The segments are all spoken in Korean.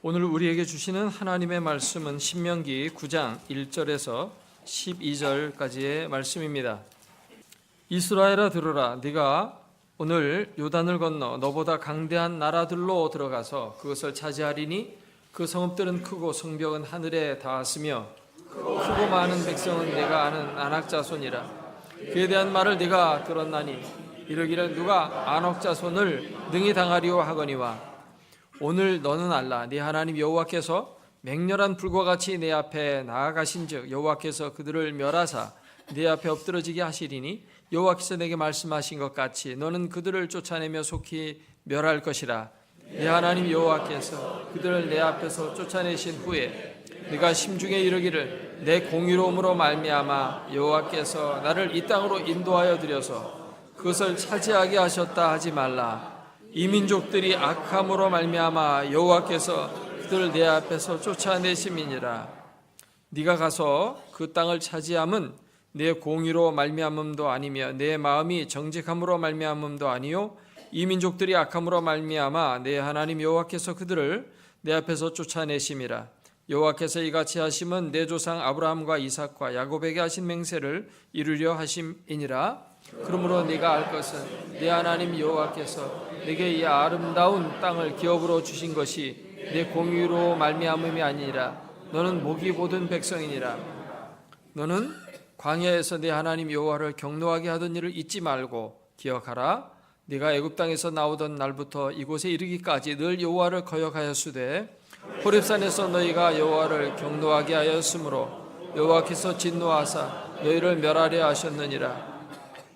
오늘 우리에게 주시는 하나님의 말씀은 신명기 9장 1절에서 12절까지의 말씀입니다. 이스라엘아 들으라. 네가 오늘 요단을 건너 너보다 강대한 나라들로 들어가서 그것을 차지하리니 그 성읍들은 크고 성벽은 하늘에 닿았으며 크고 많은 백성은 내가 아는 아낙 자손이라. 그에 대한 말을 네가 들었나니 이르기를 누가 아낙 자손을 능히 당하리오 하거니와 오늘 너는 알라. 네 하나님 여호와께서 맹렬한 불과 같이 내 앞에 나아가신즉 여호와께서 그들을 멸하사 네 앞에 엎드러지게 하시리니 여호와께서 내게 말씀하신 것 같이 너는 그들을 쫓아내며 속히 멸할 것이라. 네 하나님 여호와께서 그들을 내 앞에서 쫓아내신 후에 네가 심중에 이르기를 내 공의로움으로 말미암아 여호와께서 나를 이 땅으로 인도하여 들여서 그것을 차지하게 하셨다 하지 말라. 이 민족들이 악함으로 말미암아 여호와께서 그들을 내 앞에서 쫓아내심이니라. 네가 가서 그 땅을 차지함은 내 공의로 말미암음도 아니며 내 마음이 정직함으로 말미암음도 아니요 이 민족들이 악함으로 말미암아 내 하나님 여호와께서 그들을 내 앞에서 쫓아내심이라. 여호와께서 이같이 하심은 내 조상 아브라함과 이삭과 야곱에게 하신 맹세를 이루려 하심이니라. 그러므로 네가 알 것은 네 하나님 여호와께서 내게 이 아름다운 땅을 기업으로 주신 것이 내 공의로 말미암음이 아니니라. 너는 목이 보든 백성이니라. 너는 광야에서 네 하나님 여호와를 경노하게 하던 일을 잊지 말고 기억하라. 네가 애굽 땅에서 나오던 날부터 이곳에 이르기까지 늘 여호와를 거역하였으되 호렙산에서 너희가 여호와를 경노하게 하였으므로 여호와께서 진노하사 너희를 멸하려 하셨느니라.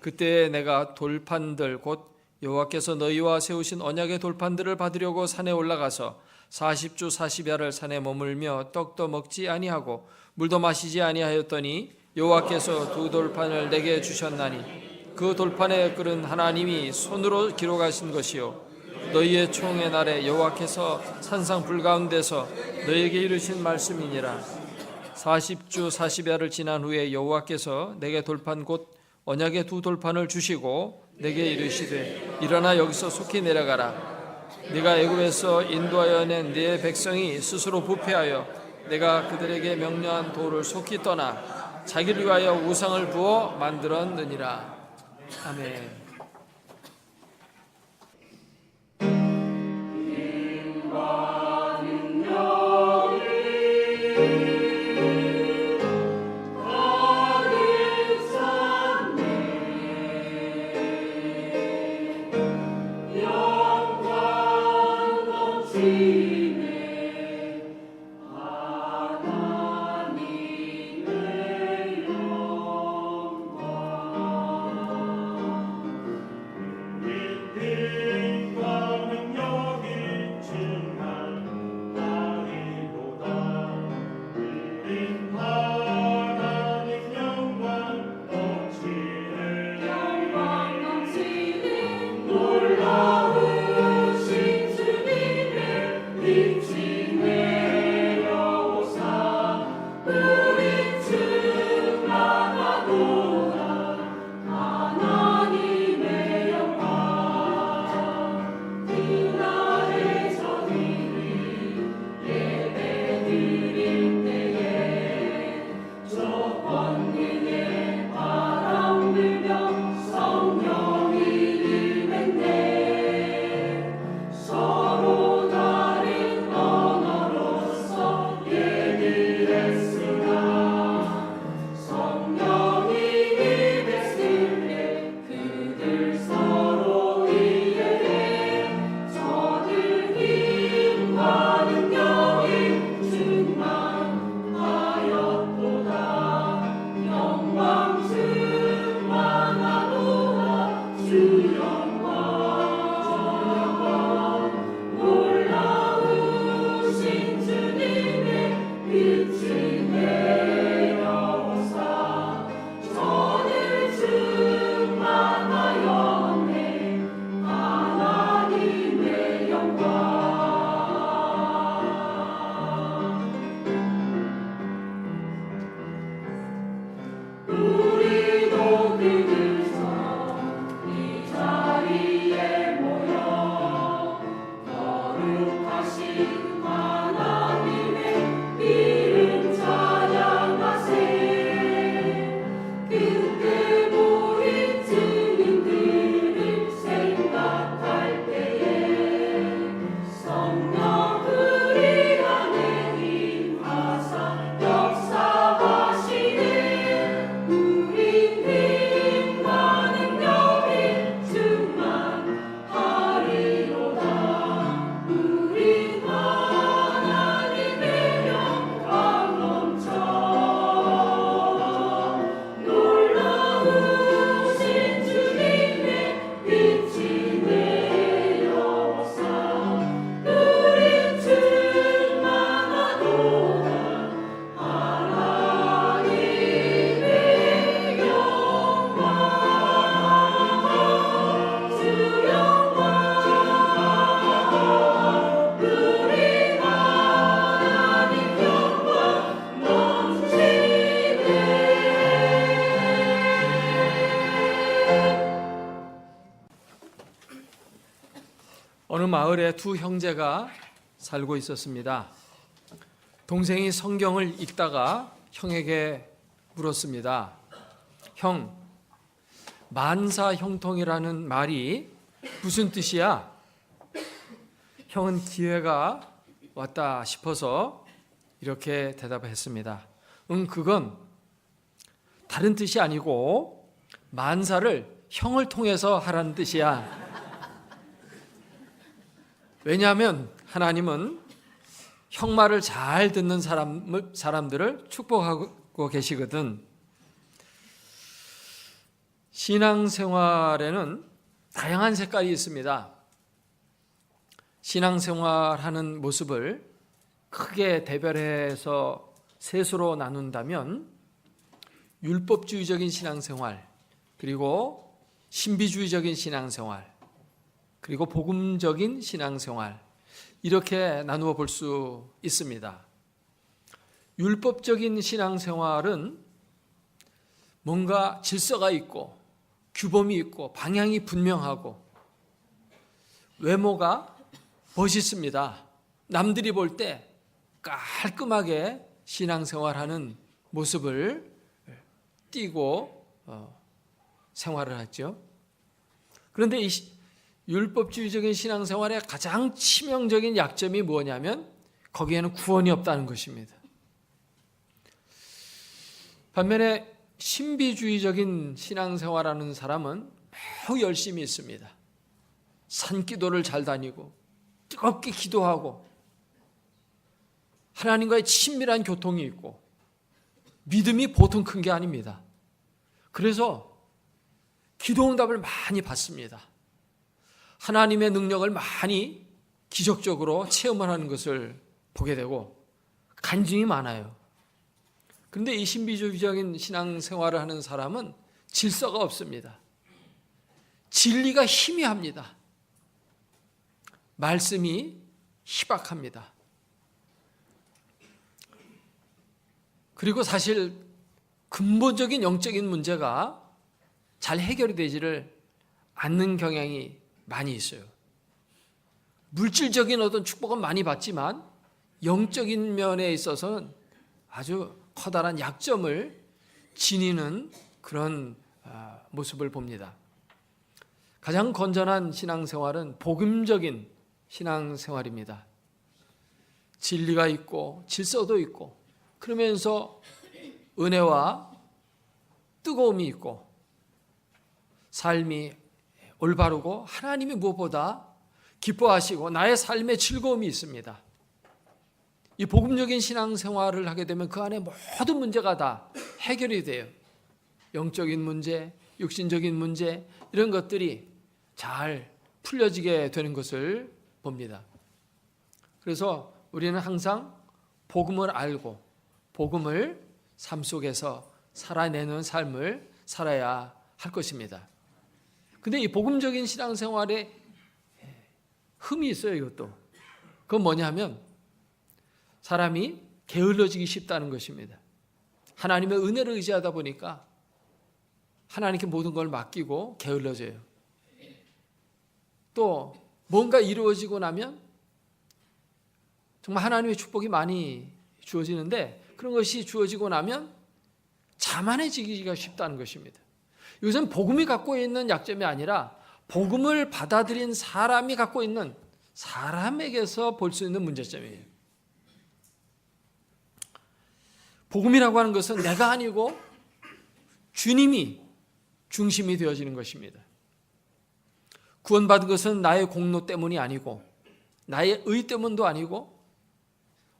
그때에 내가 돌판들 곧 여호와께서 너희와 세우신 언약의 돌판들을 받으려고 산에 올라가서 40주 40야를 산에 머물며 떡도 먹지 아니하고 물도 마시지 아니하였더니 여호와께서 두 돌판을 내게 주셨나니 그 돌판에 끓은 하나님이 손으로 기록하신 것이요 너희의 총의 날에 여호와께서 산상 불가운데서 너희에게 이르신 말씀이니라. 40주 40야를 지난 후에 여호와께서 내게 돌판 곧 언약의 두 돌판을 주시고 내게 이르시되 일어나 여기서 속히 내려가라. 네가 애굽에서 인도하여 낸 네 백성이 스스로 부패하여 내가 그들에게 명령한 도를 속히 떠나 자기를 위하여 우상을 부어 만들었느니라. 아멘. 놀라우신 주님의 마을에 두 형제가 살고 있었습니다. 동생이 성경을 읽다가 형에게 물었습니다. 형, 만사형통이라는 말이 무슨 뜻이야? 형은 기회가 왔다 싶어서 이렇게 대답했습니다. 그건 다른 뜻이 아니고 만사를 형을 통해서 하라는 뜻이야. 왜냐하면 하나님은 형 말을 잘 듣는 사람들을 축복하고 계시거든. 신앙생활에는 다양한 색깔이 있습니다. 신앙생활하는 모습을 크게 대별해서 셋으로 나눈다면 율법주의적인 신앙생활, 그리고 신비주의적인 신앙생활, 그리고 복음적인 신앙생활, 이렇게 나누어 볼 수 있습니다. 율법적인 신앙생활은 뭔가 질서가 있고 규범이 있고 방향이 분명하고 외모가 멋있습니다. 남들이 볼 때 깔끔하게 신앙생활하는 모습을 띠고 생활을 하죠. 그런데 이 율법주의적인 신앙생활의 가장 치명적인 약점이 뭐냐면 거기에는 구원이 없다는 것입니다. 반면에 신비주의적인 신앙생활하는 사람은 매우 열심히 있습니다. 산기도를 잘 다니고 뜨겁게 기도하고 하나님과의 친밀한 교통이 있고 믿음이 보통 큰 게 아닙니다. 그래서 기도응답을 많이 받습니다. 하나님의 능력을 많이 기적적으로 체험을 하는 것을 보게 되고 간증이 많아요. 그런데 이 신비주의적인 신앙생활을 하는 사람은 질서가 없습니다. 진리가 희미합니다. 말씀이 희박합니다. 그리고 사실 근본적인 영적인 문제가 잘 해결이 되지를 않는 경향이 많이 있어요. 물질적인 어떤 축복은 많이 받지만 영적인 면에 있어서는 아주 커다란 약점을 지니는 그런 모습을 봅니다. 가장 건전한 신앙생활은 복음적인 신앙생활입니다. 진리가 있고 질서도 있고 그러면서 은혜와 뜨거움이 있고 삶이 올바르고 하나님이 무엇보다 기뻐하시고 나의 삶에 즐거움이 있습니다. 이 복음적인 신앙생활을 하게 되면 그 안에 모든 문제가 다 해결이 돼요. 영적인 문제, 육신적인 문제 이런 것들이 잘 풀려지게 되는 것을 봅니다. 그래서 우리는 항상 복음을 알고 복음을 삶 속에서 살아내는 삶을 살아야 할 것입니다. 근데 이 복음적인 신앙생활에 흠이 있어요, 이것도. 그건 뭐냐면 사람이 게을러지기 쉽다는 것입니다. 하나님의 은혜를 의지하다 보니까 하나님께 모든 걸 맡기고 게을러져요. 또 뭔가 이루어지고 나면 정말 하나님의 축복이 많이 주어지는데 그런 것이 주어지고 나면 자만해지기가 쉽다는 것입니다. 이것은 복음이 갖고 있는 약점이 아니라 복음을 받아들인 사람이 갖고 있는 사람에게서 볼 수 있는 문제점이에요. 복음이라고 하는 것은 내가 아니고 주님이 중심이 되어지는 것입니다. 구원받은 것은 나의 공로 때문이 아니고 나의 의 때문도 아니고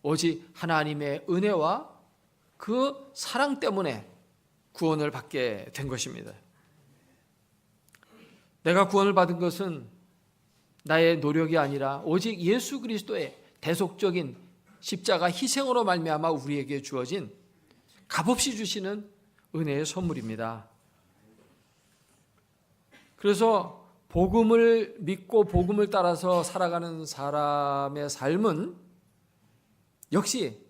오직 하나님의 은혜와 그 사랑 때문에 구원을 받게 된 것입니다. 내가 구원을 받은 것은 나의 노력이 아니라 오직 예수 그리스도의 대속적인 십자가 희생으로 말미암아 우리에게 주어진 값없이 주시는 은혜의 선물입니다. 그래서 복음을 믿고 복음을 따라서 살아가는 사람의 삶은 역시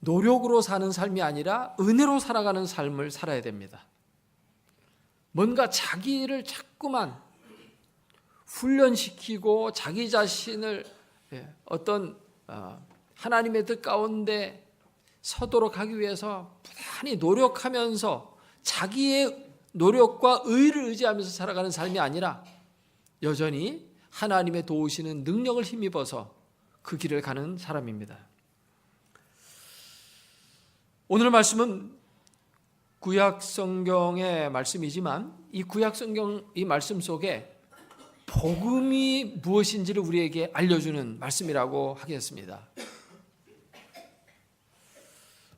노력으로 사는 삶이 아니라 은혜로 살아가는 삶을 살아야 됩니다. 뭔가 자기를 자꾸만 훈련시키고 자기 자신을 어떤 하나님의 뜻 가운데 서도록 하기 위해서 부단히 노력하면서 자기의 노력과 의를 의지하면서 살아가는 삶이 아니라 여전히 하나님의 도우시는 능력을 힘입어서 그 길을 가는 사람입니다. 오늘 말씀은 구약 성경의 말씀이지만 이 구약 성경 이 말씀 속에 복음이 무엇인지를 우리에게 알려주는 말씀이라고 하겠습니다.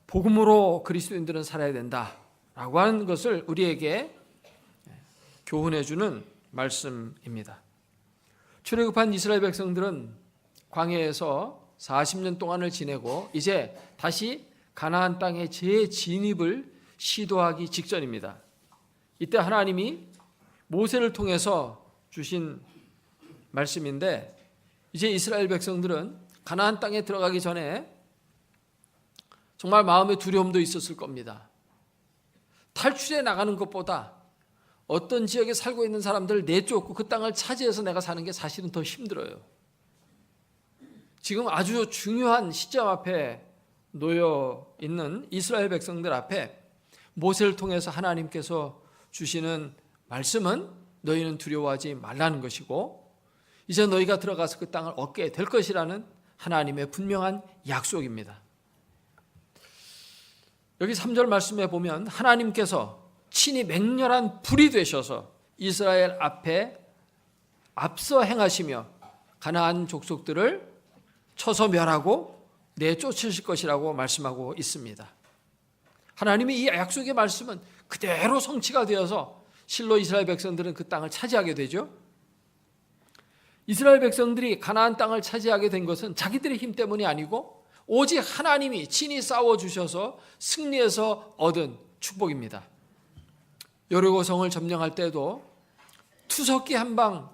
복음으로 그리스도인들은 살아야 된다라고 하는 것을 우리에게 교훈해주는 말씀입니다. 출애굽한 이스라엘 백성들은 광야에서 40년 동안을 지내고 이제 다시 가나안 땅의 재진입을 시도하기 직전입니다. 이때 하나님이 모세를 통해서 주신 말씀인데 이제 이스라엘 백성들은 가나안 땅에 들어가기 전에 정말 마음의 두려움도 있었을 겁니다. 탈출해 나가는 것보다 어떤 지역에 살고 있는 사람들을 내쫓고 그 땅을 차지해서 내가 사는 게 사실은 더 힘들어요. 지금 아주 중요한 시점 앞에 놓여 있는 이스라엘 백성들 앞에 모세를 통해서 하나님께서 주시는 말씀은 너희는 두려워하지 말라는 것이고 이제 너희가 들어가서 그 땅을 얻게 될 것이라는 하나님의 분명한 약속입니다. 여기 3절 말씀에 보면 하나님께서 친히 맹렬한 불이 되셔서 이스라엘 앞에 앞서 행하시며 가나안 족속들을 쳐서 멸하고 내쫓으실 것이라고 말씀하고 있습니다. 하나님의 이 약속의 말씀은 그대로 성취가 되어서 실로 이스라엘 백성들은 그 땅을 차지하게 되죠. 이스라엘 백성들이 가나안 땅을 차지하게 된 것은 자기들의 힘 때문이 아니고 오직 하나님이 친히 싸워주셔서 승리해서 얻은 축복입니다. 여리고성을 점령할 때도 투석기 한 방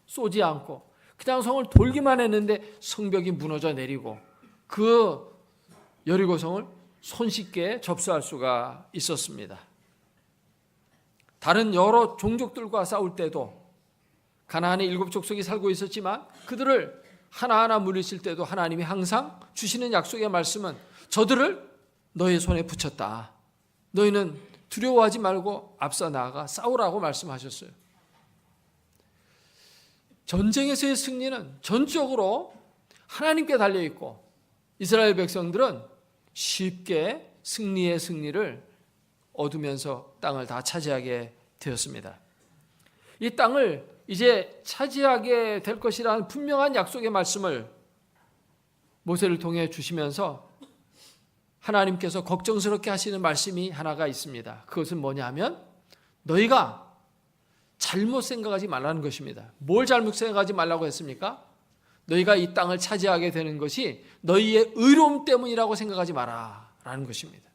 쏘지 않고 그냥 성을 돌기만 했는데 성벽이 무너져 내리고 그 여리고성을 손쉽게 접수할 수가 있었습니다. 다른 여러 종족들과 싸울 때도 가나안에 7족속이 살고 있었지만 그들을 하나하나 물리칠 때도 하나님이 항상 주시는 약속의 말씀은 저들을 너의 손에 붙였다. 너희는 두려워하지 말고 앞서 나아가 싸우라고 말씀하셨어요. 전쟁에서의 승리는 전적으로 하나님께 달려있고 이스라엘 백성들은 쉽게 승리의 승리를 얻으면서 땅을 다 차지하게 되었습니다. 이 땅을 이제 차지하게 될 것이라는 분명한 약속의 말씀을 모세를 통해 주시면서 하나님께서 걱정스럽게 하시는 말씀이 하나가 있습니다. 그것은 뭐냐면 너희가 잘못 생각하지 말라는 것입니다. 뭘 잘못 생각하지 말라고 했습니까? 너희가 이 땅을 차지하게 되는 것이 너희의 의로움 때문이라고 생각하지 마라라는 것입니다.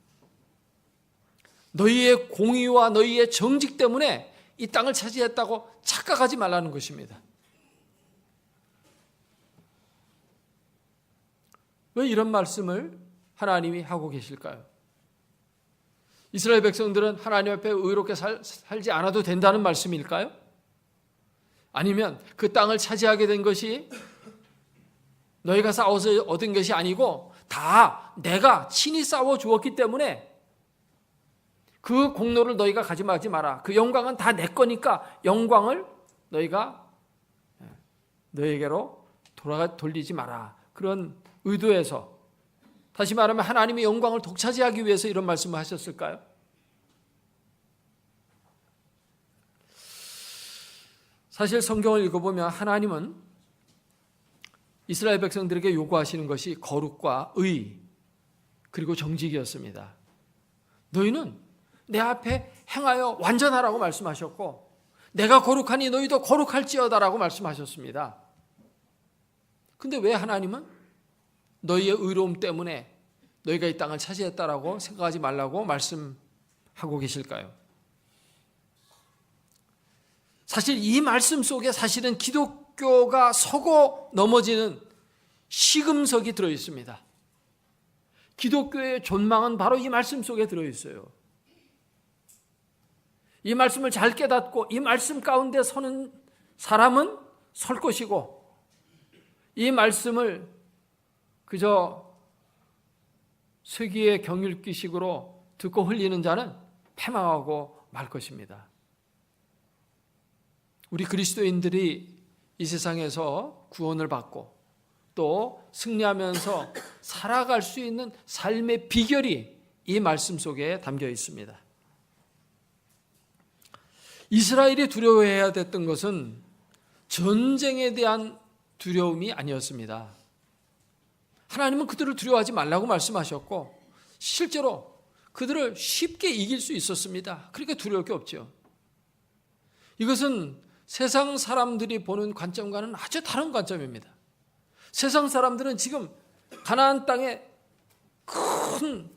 너희의 공의와 너희의 정직 때문에 이 땅을 차지했다고 착각하지 말라는 것입니다. 왜 이런 말씀을 하나님이 하고 계실까요? 이스라엘 백성들은 하나님 앞에 의롭게 살지 않아도 된다는 말씀일까요? 아니면 그 땅을 차지하게 된 것이 너희가 싸워서 얻은 것이 아니고 다 내가 친히 싸워 주었기 때문에 그 공로를 너희가 가져가지 마라. 그 영광은 다 내 거니까 영광을 너희가 너에게로 돌리지 마라. 그런 의도에서 다시 말하면 하나님의 영광을 독차지하기 위해서 이런 말씀을 하셨을까요? 사실 성경을 읽어보면 하나님은 이스라엘 백성들에게 요구하시는 것이 거룩과 의 그리고 정직이었습니다. 너희는 내 앞에 행하여 완전하라고 말씀하셨고 내가 거룩하니 너희도 거룩할지어다라고 말씀하셨습니다. 근데 왜 하나님은 너희의 의로움 때문에 너희가 이 땅을 차지했다라고 생각하지 말라고 말씀하고 계실까요? 사실 이 말씀 속에 사실은 기독교가 서고 넘어지는 시금석이 들어있습니다. 기독교의 존망은 바로 이 말씀 속에 들어있어요. 이 말씀을 잘 깨닫고 이 말씀 가운데 서는 사람은 설 것이고 이 말씀을 그저 쇠기의 경읽기식으로 듣고 흘리는 자는 패망하고 말 것입니다. 우리 그리스도인들이 이 세상에서 구원을 받고 또 승리하면서 살아갈 수 있는 삶의 비결이 이 말씀 속에 담겨 있습니다. 이스라엘이 두려워해야 됐던 것은 전쟁에 대한 두려움이 아니었습니다. 하나님은 그들을 두려워하지 말라고 말씀하셨고 실제로 그들을 쉽게 이길 수 있었습니다. 그러니까 두려울 게 없죠. 이것은 세상 사람들이 보는 관점과는 아주 다른 관점입니다. 세상 사람들은 지금 가나안 땅에 큰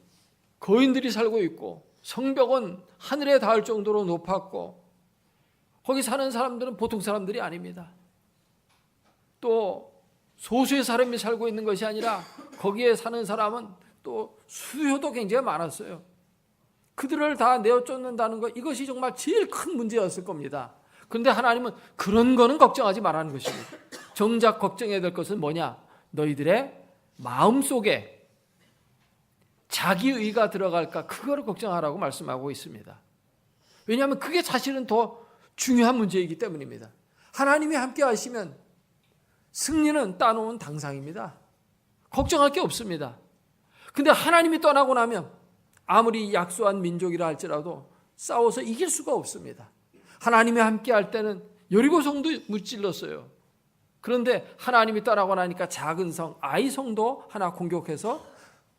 거인들이 살고 있고 성벽은 하늘에 닿을 정도로 높았고 거기 사는 사람들은 보통 사람들이 아닙니다. 또 소수의 사람이 살고 있는 것이 아니라 거기에 사는 사람은 또 수요도 굉장히 많았어요. 그들을 다 내어 쫓는다는 것, 이것이 정말 제일 큰 문제였을 겁니다. 그런데 하나님은 그런 거는 걱정하지 말라는 것입니다. 정작 걱정해야 될 것은 뭐냐? 너희들의 마음속에 자기의가 들어갈까? 그거를 걱정하라고 말씀하고 있습니다. 왜냐하면 그게 사실은 더 중요한 문제이기 때문입니다. 하나님이 함께 하시면 승리는 따놓은 당상입니다. 걱정할 게 없습니다. 근데 하나님이 떠나고 나면 아무리 약소한 민족이라 할지라도 싸워서 이길 수가 없습니다. 하나님이 함께 할 때는 여리고성도 무찔렀어요. 그런데 하나님이 떠나고 나니까 작은 성 아이성도 하나 공격해서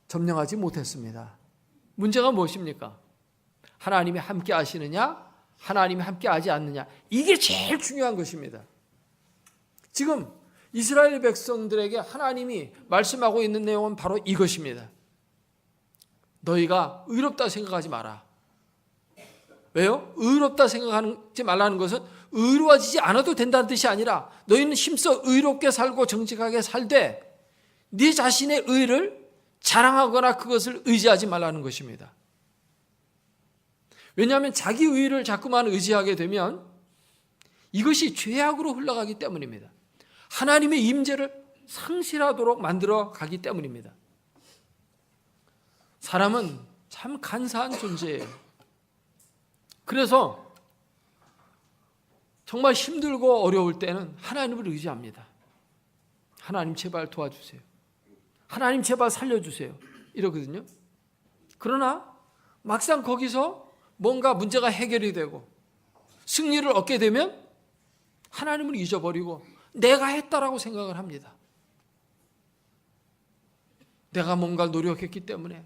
점령하지 못했습니다. 문제가 무엇입니까? 하나님이 함께 하시느냐? 하나님이 함께 하지 않느냐? 이게 제일 중요한 것입니다. 지금 이스라엘 백성들에게 하나님이 말씀하고 있는 내용은 바로 이것입니다. 너희가 의롭다 생각하지 마라. 왜요? 의롭다 생각하지 말라는 것은 의로워지지 않아도 된다는 뜻이 아니라 너희는 힘써 의롭게 살고 정직하게 살되 네 자신의 의를 자랑하거나 그것을 의지하지 말라는 것입니다. 왜냐하면 자기 의를 자꾸만 의지하게 되면 이것이 죄악으로 흘러가기 때문입니다. 하나님의 임재를 상실하도록 만들어 가기 때문입니다. 사람은 참 간사한 존재예요. 그래서 정말 힘들고 어려울 때는 하나님을 의지합니다. 하나님 제발 도와주세요. 하나님 제발 살려주세요. 이러거든요. 그러나 막상 거기서 뭔가 문제가 해결이 되고 승리를 얻게 되면 하나님을 잊어버리고 내가 했다라고 생각을 합니다. 내가 뭔가 노력했기 때문에,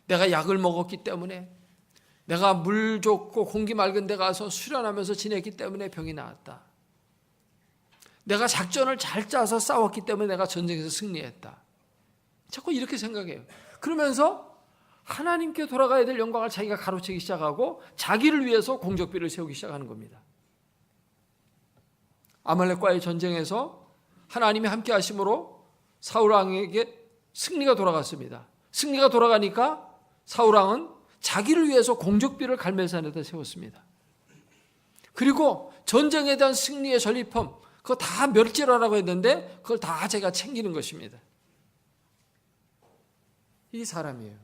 내가 약을 먹었기 때문에, 내가 물 좋고 공기 맑은 데 가서 수련하면서 지냈기 때문에 병이 나았다. 내가 작전을 잘 짜서 싸웠기 때문에 내가 전쟁에서 승리했다. 자꾸 이렇게 생각해요. 그러면서 하나님께 돌아가야 될 영광을 자기가 가로채기 시작하고 자기를 위해서 공적비를 세우기 시작하는 겁니다. 아말렉과의 전쟁에서 하나님이 함께 하심으로 사울 왕에게 승리가 돌아갔습니다. 승리가 돌아가니까 사울 왕은 자기를 위해서 공적비를 갈멜산에다 세웠습니다. 그리고 전쟁에 대한 승리의 전리품 그거 다 멸질하라고 했는데 그걸 다 제가 챙기는 것입니다. 이게 사람이에요.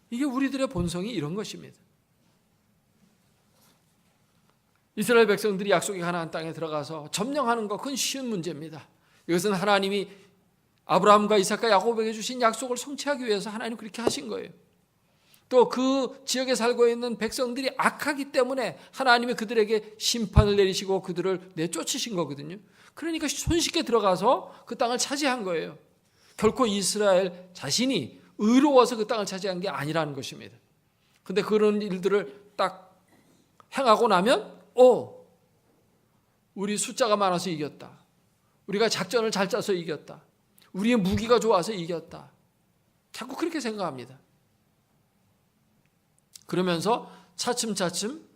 이게 우리들의 본성이 이런 것입니다. 이스라엘 백성들이 약속의 가나안 땅에 들어가서 점령하는 것 그건 쉬운 문제입니다. 이것은 하나님이 아브라함과 이삭과 야곱에게 주신 약속을 성취하기 위해서 하나님 그렇게 하신 거예요. 또 그 지역에 살고 있는 백성들이 악하기 때문에 하나님이 그들에게 심판을 내리시고 그들을 내쫓으신 거거든요. 그러니까 손쉽게 들어가서 그 땅을 차지한 거예요. 결코 이스라엘 자신이 의로워서 그 땅을 차지한 게 아니라는 것입니다. 그런데 그런 일들을 딱 행하고 나면 우리 숫자가 많아서 이겼다. 우리가 작전을 잘 짜서 이겼다. 우리의 무기가 좋아서 이겼다. 자꾸 그렇게 생각합니다. 그러면서 차츰차츰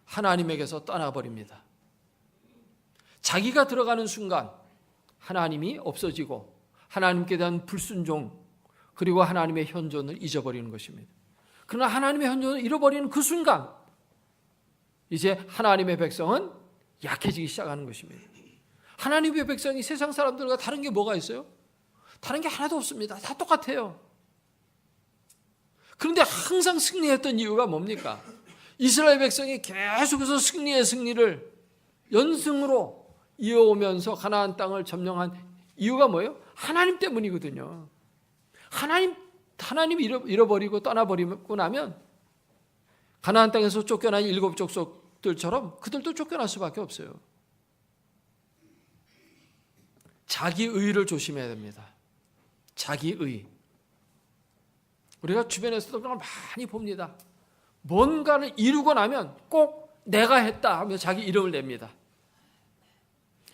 하나님에게서 떠나버립니다. 자기가 들어가는 순간 하나님이 없어지고 하나님께 대한 불순종 그리고 하나님의 현존을 잊어버리는 것입니다. 그러나 하나님의 현존을 잃어버리는 그 순간 이제 하나님의 백성은 약해지기 시작하는 것입니다. 하나님의 백성이 세상 사람들과 다른 게 뭐가 있어요? 다른 게 하나도 없습니다. 다 똑같아요. 그런데 항상 승리했던 이유가 뭡니까? 이스라엘 백성이 계속해서 승리를 연승으로 이어오면서 가나안 땅을 점령한 이유가 뭐예요? 하나님 때문이거든요. 하나님 잃어버리고 떠나버리고 나면 가나안 땅에서 쫓겨난 7 족속들처럼 그들도 쫓겨날 수밖에 없어요. 자기의를 조심해야 됩니다. 자기의. 우리가 주변에서도 그런 걸 많이 봅니다. 뭔가를 이루고 나면 꼭 내가 했다 하며 자기 이름을 냅니다.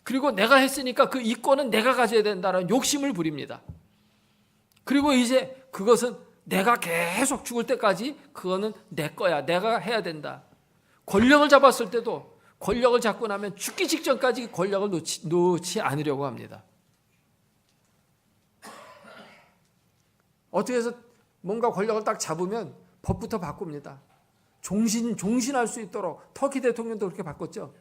그리고 내가 했으니까 그 이권은 내가 가져야 된다는 욕심을 부립니다. 그리고 이제 그것은 내가 계속 죽을 때까지 그거는 내 거야. 내가 해야 된다. 권력을 잡았을 때도 권력을 잡고 나면 죽기 직전까지 권력을 놓지 않으려고 합니다. 어떻게 해서 뭔가 권력을 딱 잡으면 법부터 바꿉니다. 종신할 수 있도록 터키 대통령도 그렇게 바꿨죠.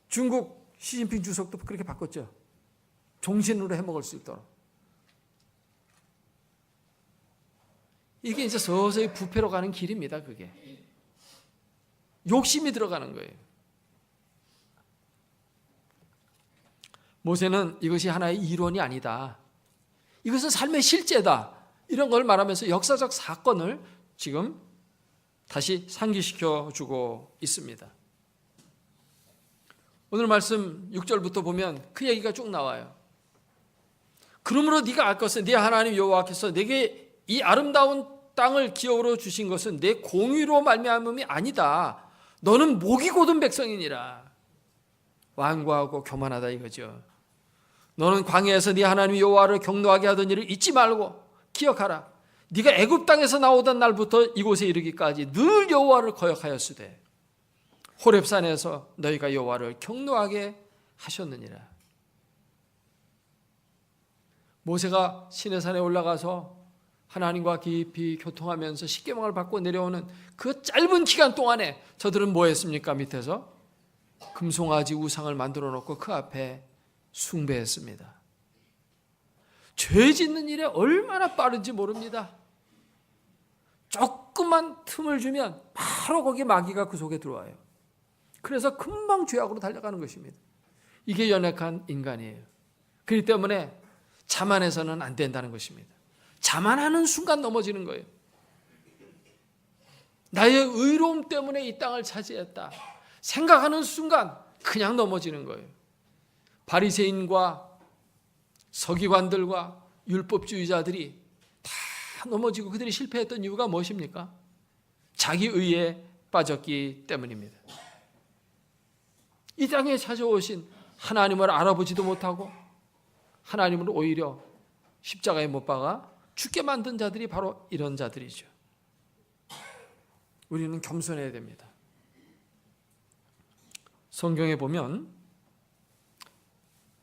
중국 시진핑 주석도 그렇게 바꿨죠. 종신으로 해먹을 수 있도록. 이게 이제 서서히 부패로 가는 길입니다. 그게. 욕심이 들어가는 거예요. 모세는 이것이 하나의 이론이 아니다. 이것은 삶의 실제다. 이런 걸 말하면서 역사적 사건을 지금 다시 상기시켜 주고 있습니다. 오늘 말씀 6절부터 보면 그 얘기가 쭉 나와요. 그러므로 네가 알 것은 네 하나님 여호와께서 네게 이 아름다운 땅을 기업으로 주신 것은 내 공의로 말미암음이 아니다. 너는 목이 곧은 백성이니라. 완고하고 교만하다 이거죠. 너는 광야에서 네 하나님 여호와를 경노하게 하던 일을 잊지 말고 기억하라. 네가 애굽 땅에서 나오던 날부터 이곳에 이르기까지 늘 여호와를 거역하였으되 호렙산에서 너희가 여호와를 경노하게 하셨느니라. 모세가 시내산에 올라가서 하나님과 깊이 교통하면서 십계명을 받고 내려오는 그 짧은 기간 동안에 저들은 뭐 했습니까? 밑에서 금송아지 우상을 만들어 놓고 그 앞에 숭배했습니다. 죄 짓는 일에 얼마나 빠른지 모릅니다. 조금만 틈을 주면 바로 거기 마귀가 그 속에 들어와요. 그래서 금방 죄악으로 달려가는 것입니다. 이게 연약한 인간이에요. 그렇기 때문에 자만해서는 안 된다는 것입니다. 자만하는 순간 넘어지는 거예요. 나의 의로움 때문에 이 땅을 차지했다 생각하는 순간 그냥 넘어지는 거예요. 바리새인과 서기관들과 율법주의자들이 다 넘어지고 그들이 실패했던 이유가 무엇입니까? 자기 의에 빠졌기 때문입니다. 이 땅에 찾아오신 하나님을 알아보지도 못하고 하나님을 오히려 십자가에 못 박아 죽게 만든 자들이 바로 이런 자들이죠. 우리는 겸손해야 됩니다. 성경에 보면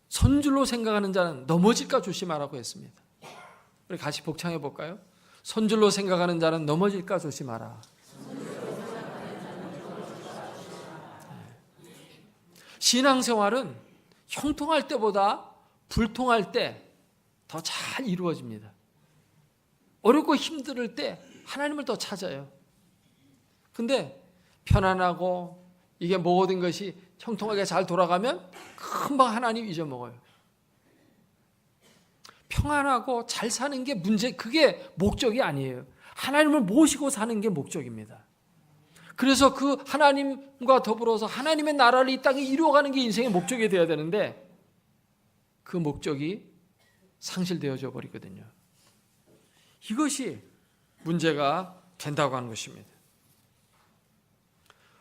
선줄로 생각하는 자는 넘어질까 조심하라고 했습니다. 우리 같이 복창해 볼까요? 선줄로 생각하는 자는 넘어질까 조심하라. 신앙생활은 형통할 때보다 불통할 때 더 잘 이루어집니다. 어렵고 힘들 때 하나님을 더 찾아요. 근데 편안하고 이게 모든 것이 형통하게 잘 돌아가면 금방 하나님 잊어먹어요. 평안하고 잘 사는 게 그게 목적이 아니에요. 하나님을 모시고 사는 게 목적입니다. 그래서 그 하나님과 더불어서 하나님의 나라를 이 땅에 이루어가는 게 인생의 목적이 되어야 되는데 그 목적이 상실되어져 버리거든요. 이것이 문제가 된다고 하는 것입니다.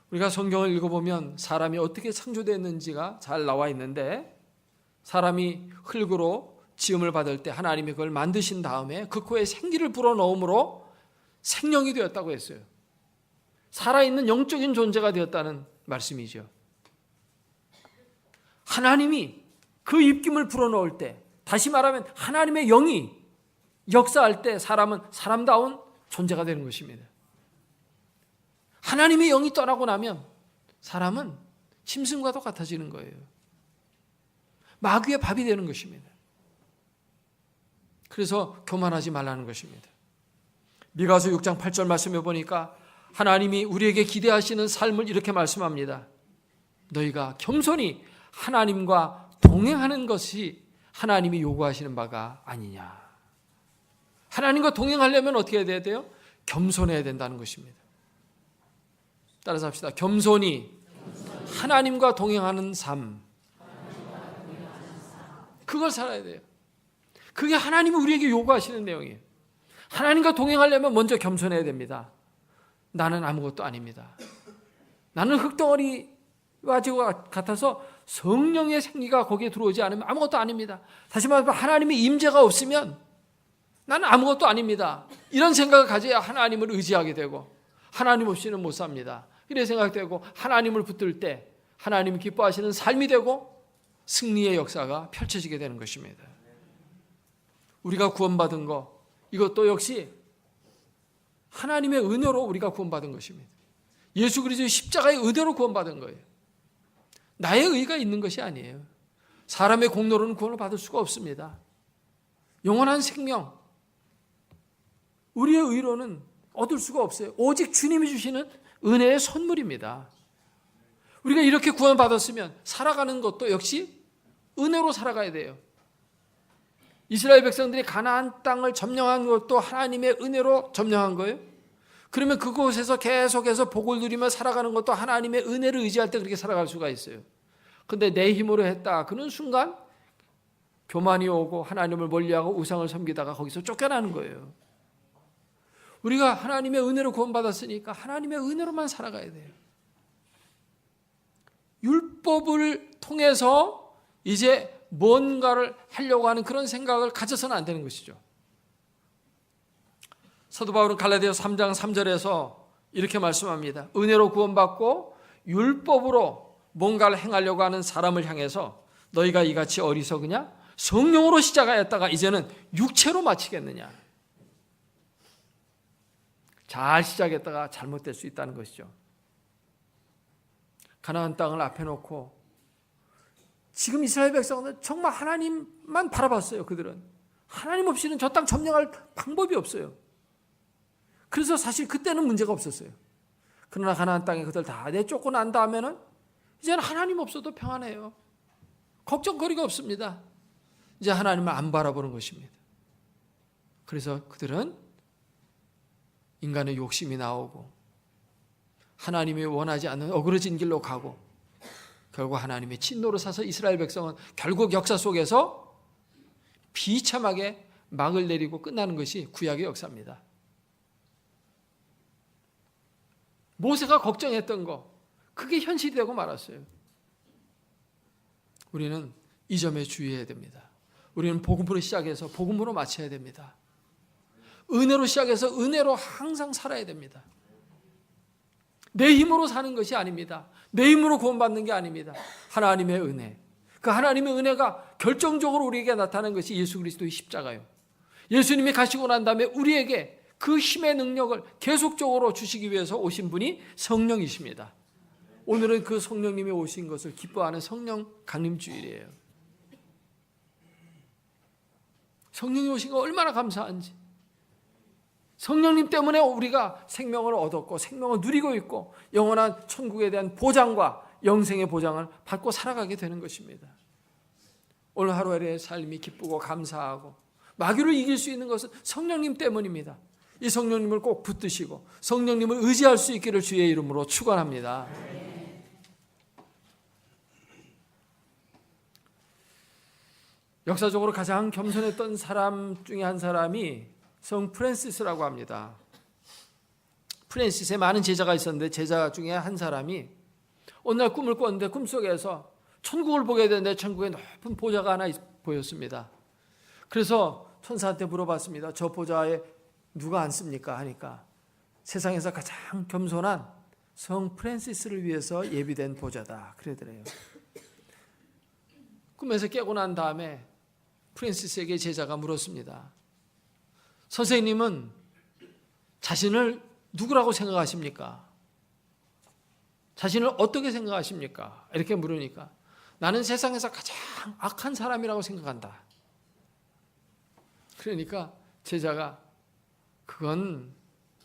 우리가 성경을 읽어보면 사람이 어떻게 창조되었는지가 잘 나와 있는데 사람이 흙으로 지음을 받을 때 하나님이 그걸 만드신 다음에 그 코에 생기를 불어넣음으로 생명이 되었다고 했어요. 살아있는 영적인 존재가 되었다는 말씀이죠. 하나님이 그 입김을 불어넣을 때, 다시 말하면 하나님의 영이 역사할 때 사람은 사람다운 존재가 되는 것입니다. 하나님의 영이 떠나고 나면 사람은 짐승과 똑같아지는 거예요. 마귀의 밥이 되는 것입니다. 그래서 교만하지 말라는 것입니다. 미가서 6장 8절 말씀해 보니까 하나님이 우리에게 기대하시는 삶을 이렇게 말씀합니다. 너희가 겸손히 하나님과 동행하는 것이 하나님이 요구하시는 바가 아니냐. 하나님과 동행하려면 어떻게 해야 돼요? 겸손해야 된다는 것입니다. 따라서 합시다. 겸손히 하나님과 동행하는 삶. 그걸 살아야 돼요. 그게 하나님이 우리에게 요구하시는 내용이에요. 하나님과 동행하려면 먼저 겸손해야 됩니다. 나는 아무것도 아닙니다. 나는 흙덩어리와 같아서 성령의 생기가 거기에 들어오지 않으면 아무것도 아닙니다. 다시 말해서 하나님의 임재가 없으면 나는 아무것도 아닙니다. 이런 생각을 가져야 하나님을 의지하게 되고 하나님 없이는 못 삽니다. 이런 생각되고 하나님을 붙들 때 하나님이 기뻐하시는 삶이 되고 승리의 역사가 펼쳐지게 되는 것입니다. 우리가 구원받은 것, 이것도 역시 하나님의 은혜로 우리가 구원받은 것입니다. 예수 그리스도의 십자가의 은혜로 구원받은 거예요. 나의 의가 있는 것이 아니에요. 사람의 공로로는 구원을 받을 수가 없습니다. 영원한 생명, 우리의 의로는 얻을 수가 없어요. 오직 주님이 주시는 은혜의 선물입니다. 우리가 이렇게 구원받았으면 살아가는 것도 역시 은혜로 살아가야 돼요. 이스라엘 백성들이 가나안 땅을 점령한 것도 하나님의 은혜로 점령한 거예요. 그러면 그곳에서 계속해서 복을 누리며 살아가는 것도 하나님의 은혜를 의지할 때 그렇게 살아갈 수가 있어요. 근데 내 힘으로 했다 그런 순간 교만이 오고 하나님을 멀리하고 우상을 섬기다가 거기서 쫓겨나는 거예요. 우리가 하나님의 은혜로 구원받았으니까 하나님의 은혜로만 살아가야 돼요. 율법을 통해서 이제 뭔가를 하려고 하는 그런 생각을 가져서는 안 되는 것이죠. 사도 바울은 갈라디아서 3장 3절에서 이렇게 말씀합니다. 은혜로 구원받고 율법으로 뭔가를 행하려고 하는 사람을 향해서 너희가 이같이 어리석으냐? 성령으로 시작하였다가 이제는 육체로 마치겠느냐? 잘 시작했다가 잘못될 수 있다는 것이죠. 가나안 땅을 앞에 놓고 지금 이스라엘 백성은 정말 하나님만 바라봤어요. 그들은 하나님 없이는 저 땅 점령할 방법이 없어요. 그래서 사실 그때는 문제가 없었어요. 그러나 가나안 땅에 그들 다 내쫓고 난 다음에는 이제는 하나님 없어도 평안해요. 걱정거리가 없습니다. 이제 하나님을 안 바라보는 것입니다. 그래서 그들은 인간의 욕심이 나오고 하나님이 원하지 않는 어그러진 길로 가고 결국 하나님의 진노로 사서 이스라엘 백성은 결국 역사 속에서 비참하게 막을 내리고 끝나는 것이 구약의 역사입니다. 모세가 걱정했던 거 그게 현실이 되고 말았어요. 우리는 이 점에 주의해야 됩니다. 우리는 복음으로 시작해서 복음으로 마쳐야 됩니다. 은혜로 시작해서 은혜로 항상 살아야 됩니다. 내 힘으로 사는 것이 아닙니다. 내 힘으로 구원받는 게 아닙니다. 하나님의 은혜. 그 하나님의 은혜가 결정적으로 우리에게 나타나는 것이 예수 그리스도의 십자가요. 예수님이 가시고 난 다음에 우리에게 그 힘의 능력을 계속적으로 주시기 위해서 오신 분이 성령이십니다. 오늘은 그 성령님이 오신 것을 기뻐하는 성령 강림주일이에요. 성령이 오신 거 얼마나 감사한지. 성령님 때문에 우리가 생명을 얻었고 생명을 누리고 있고 영원한 천국에 대한 보장과 영생의 보장을 받고 살아가게 되는 것입니다. 오늘 하루의 삶이 기쁘고 감사하고 마귀를 이길 수 있는 것은 성령님 때문입니다. 이 성령님을 꼭 붙드시고 성령님을 의지할 수 있기를 주의 이름으로 축원합니다. 역사적으로 가장 겸손했던 사람 중에 한 사람이 성 프랜시스라고 합니다. 프랜시스에 많은 제자가 있었는데 제자 중에 한 사람이 어느 날 꿈을 꿨는데 꿈속에서 천국을 보게 되는데 천국에 높은 보좌가 하나 보였습니다. 그래서 천사한테 물어봤습니다. 저 보좌에 누가 앉습니까? 하니까 세상에서 가장 겸손한 성 프랜시스를 위해서 예비된 보좌다 그러더래요. 꿈에서 깨고 난 다음에 프랜시스에게 제자가 물었습니다. 선생님은 자신을 누구라고 생각하십니까? 자신을 어떻게 생각하십니까? 이렇게 물으니까 나는 세상에서 가장 악한 사람이라고 생각한다. 그러니까 제자가 그건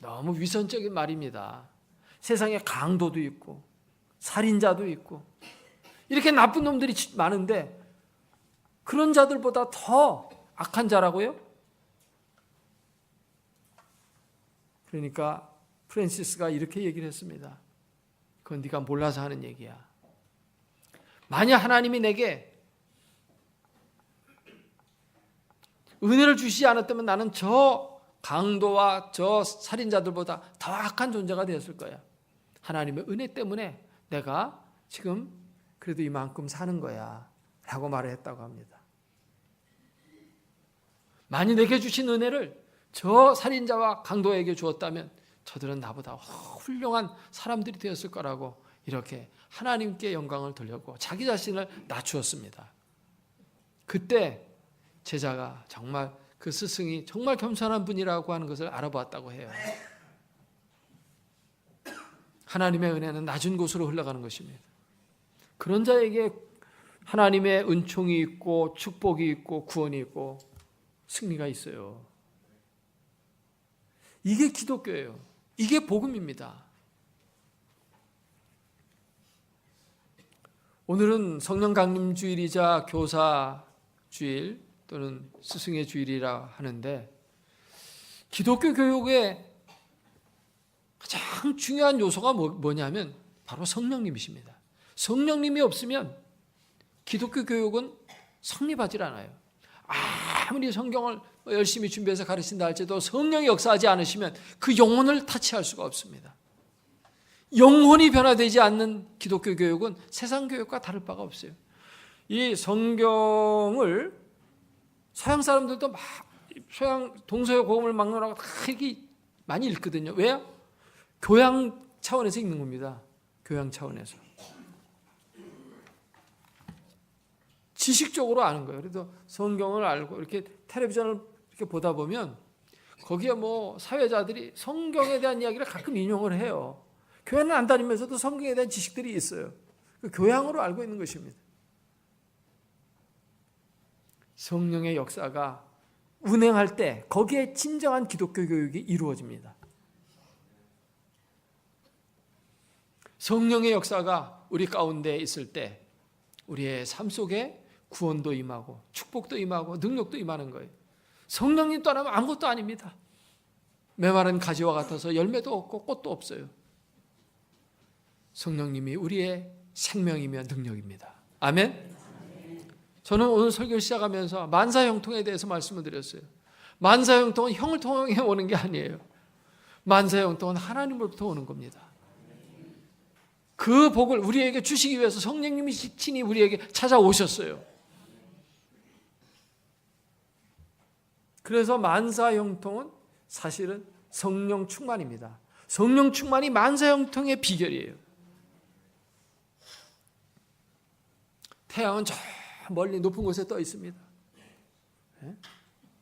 너무 위선적인 말입니다. 세상에 강도도 있고 살인자도 있고 이렇게 나쁜 놈들이 많은데 그런 자들보다 더 악한 자라고요? 그러니까 프란시스가 이렇게 얘기를 했습니다. 그건 네가 몰라서 하는 얘기야. 만약 하나님이 내게 은혜를 주시지 않았다면 나는 저 강도와 저 살인자들보다 더 악한 존재가 되었을 거야. 하나님의 은혜 때문에 내가 지금 그래도 이만큼 사는 거야 라고 말을 했다고 합니다. 만약 내게 주신 은혜를 저 살인자와 강도에게 주었다면 저들은 나보다 훌륭한 사람들이 되었을 거라고 이렇게 하나님께 영광을 돌렸고 자기 자신을 낮추었습니다. 그때 제자가 정말 그 스승이 정말 겸손한 분이라고 하는 것을 알아보았다고 해요. 하나님의 은혜는 낮은 곳으로 흘러가는 것입니다. 그런 자에게 하나님의 은총이 있고 축복이 있고 구원이 있고 승리가 있어요. 이게 기독교예요. 이게 복음입니다. 오늘은 성령 강림 주일이자 교사 주일 또는 스승의 주일이라 하는데 기독교 교육의 가장 중요한 요소가 뭐냐면 바로 성령님이십니다. 성령님이 없으면 기독교 교육은 성립하지 않아요. 아무리 성경을 열심히 준비해서 가르친다 할지라도 성령이 역사하지 않으시면 그 영혼을 타치할 수가 없습니다. 영혼이 변화되지 않는 기독교 교육은 세상 교육과 다를 바가 없어요. 이 성경을 서양 사람들도 막 서양 동서양 복음을 막론하고 다 이렇게 많이 읽거든요. 왜요? 교양 차원에서 읽는 겁니다. 교양 차원에서. 지식적으로 아는 거예요. 그래도 성경을 알고 이렇게 텔레비전을 이렇게 보다 보면 거기에 뭐 사회자들이 성경에 대한 이야기를 가끔 인용을 해요. 교회는 안 다니면서도 성경에 대한 지식들이 있어요. 그 교양으로 알고 있는 것입니다. 성령의 역사가 운행할 때 거기에 진정한 기독교 교육이 이루어집니다. 성령의 역사가 우리 가운데 있을 때 우리의 삶 속에 구원도 임하고 축복도 임하고 능력도 임하는 거예요. 성령님 떠나면 아무것도 아닙니다. 메마른 가지와 같아서 열매도 없고 꽃도 없어요. 성령님이 우리의 생명이며 능력입니다. 아멘. 저는 오늘 설교 시작하면서 만사형통에 대해서 말씀을 드렸어요. 만사형통은 형을 통해 오는 게 아니에요. 만사형통은 하나님으로부터 오는 겁니다. 그 복을 우리에게 주시기 위해서 성령님이 친히 우리에게 찾아오셨어요. 그래서 만사형통은 사실은 성령 충만입니다. 성령 충만이 만사형통의 비결이에요. 태양은 저 멀리 높은 곳에 떠 있습니다.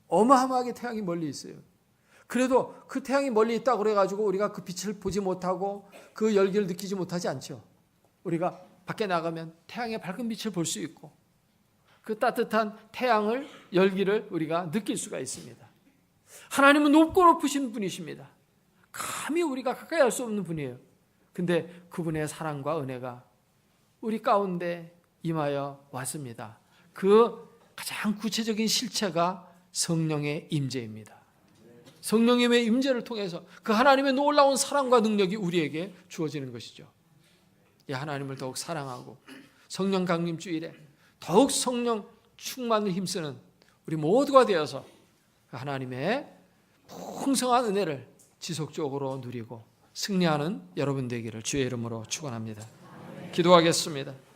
어마어마하게 태양이 멀리 있어요. 그래도 그 태양이 멀리 있다고 그래가지고 우리가 그 빛을 보지 못하고 그 열기를 느끼지 못하지 않죠. 우리가 밖에 나가면 태양의 밝은 빛을 볼 수 있고 그 따뜻한 태양을 열기를 우리가 느낄 수가 있습니다. 하나님은 높고 높으신 분이십니다. 감히 우리가 가까이 할 수 없는 분이에요. 근데 그분의 사랑과 은혜가 우리 가운데 임하여 왔습니다. 그 가장 구체적인 실체가 성령의 임재입니다. 성령님의 임재를 통해서 그 하나님의 놀라운 사랑과 능력이 우리에게 주어지는 것이죠. 이 하나님을 더욱 사랑하고 성령 강림 주일에 더욱 성령 충만을 힘쓰는 우리 모두가 되어서 하나님의 풍성한 은혜를 지속적으로 누리고 승리하는 여러분 되기를 주의 이름으로 축원합니다. 기도하겠습니다.